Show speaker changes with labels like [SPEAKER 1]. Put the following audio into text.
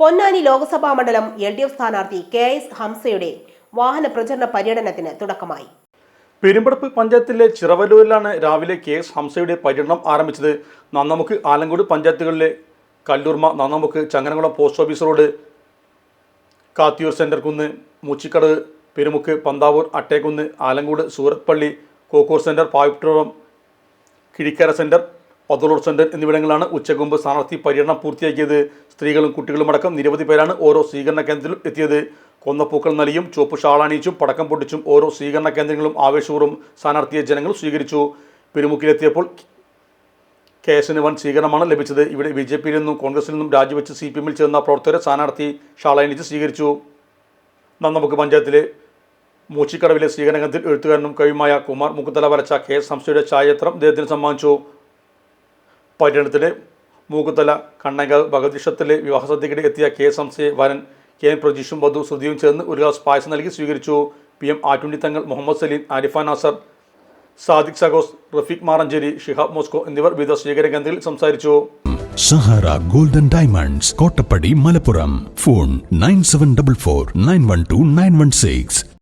[SPEAKER 1] പൊന്നാനി ലോക്സഭാ മണ്ഡലം LDF സ്ഥാനാർത്ഥി KS ഹംസയുടെ വാഹന പ്രചരണ പര്യടനത്തിന് തുടക്കമായി.
[SPEAKER 2] പെരുമ്പടപ്പ് പഞ്ചായത്തിലെ ചിറവല്ലൂരിലാണ് രാവിലെ KS ഹംസയുടെ പര്യടനം ആരംഭിച്ചത്. നന്നമുക്ക്, ആലങ്കോട് പഞ്ചായത്തുകളിലെ Kallurma, Nannamukku, Changanakulam post office road, Kathiyur centre കുന്ന്, മൂച്ചിക്കടവ്, പെരുമുക്ക്, പന്താവൂർ, അട്ടേക്കുന്ന്, ആലങ്കോട്, സൂറത്ത് പള്ളി, Kokkur centre, Pavitturam, Kizhikkara centre, Pathulur centre എന്നിവിടങ്ങളിലാണ് ഉച്ചയ്ക്ക് മുമ്പ് സ്ഥാനാർത്ഥി പര്യടനം പൂർത്തിയാക്കിയത്. സ്ത്രീകളും കുട്ടികളുമടക്കം നിരവധി പേരാണ് ഓരോ സ്വീകരണ കേന്ദ്രത്തിലും എത്തിയത്. കൊന്നപ്പൂക്കൾ നൽകിയും ചുവപ്പ് ഷാളണിയിച്ചും പടക്കം പൊട്ടിച്ചും ഓരോ സ്വീകരണ കേന്ദ്രങ്ങളും ആവേശപൂർവ്വം സ്ഥാനാർത്ഥിയെ ജനങ്ങൾ സ്വീകരിച്ചു. പെരുമുക്കിലെത്തിയപ്പോൾ KSന് വൻ സ്വീകരണമാണ് ലഭിച്ചത്. ഇവിടെ BJPയിൽ നിന്നും കോൺഗ്രസിൽ നിന്നും രാജിവെച്ച് CPMൽ ചേർന്ന പ്രവർത്തകരെ സ്ഥാനാർത്ഥി ഷാളണിയിച്ച് സ്വീകരിച്ചു. നന്നമുക്ക് പഞ്ചായത്തിലെ മൂച്ചിക്കടവിലെ സ്വീകരണ കേന്ദ്രത്തിൽ എഴുത്തുകാരനും കവിയുമായ കുമാർ മുക്കുതല വരച്ച KS ഹംസയുടെ ഛായാചിത്രം അദ്ദേഹത്തിന് സമ്മാനിച്ചു. പര്യടനത്തിന് മൂക്കുതല കണ്ണങ്കാവ് ഭഗവതിക്ഷത്തിലെ വിവാഹ സദ്യക്കിടെ എത്തിയ KS ഹംസയെ വരൻ KN പ്രജീഷും വധു ശ്രുതിയും ചേർന്ന് ഒരു ഗ്ലാസ് പായസം നൽകി സ്വീകരിച്ചു. PM ആറ്റുണ്ടി തങ്ങൾ, മുഹമ്മദ് സലീം, ആരിഫ നാസർ, സാദിഖ് സഗോസ്, റഫീഖ് മാറഞ്ചേരി, ഷിഹാബ് മോസ്കോ എന്നിവർ വിവിധ സ്വീകരണ കേന്ദ്രങ്ങളിൽ സംസാരിച്ചു.
[SPEAKER 3] Sahara golden diamonds, Kottappadi, Malappuram. Phone 9744 912 916.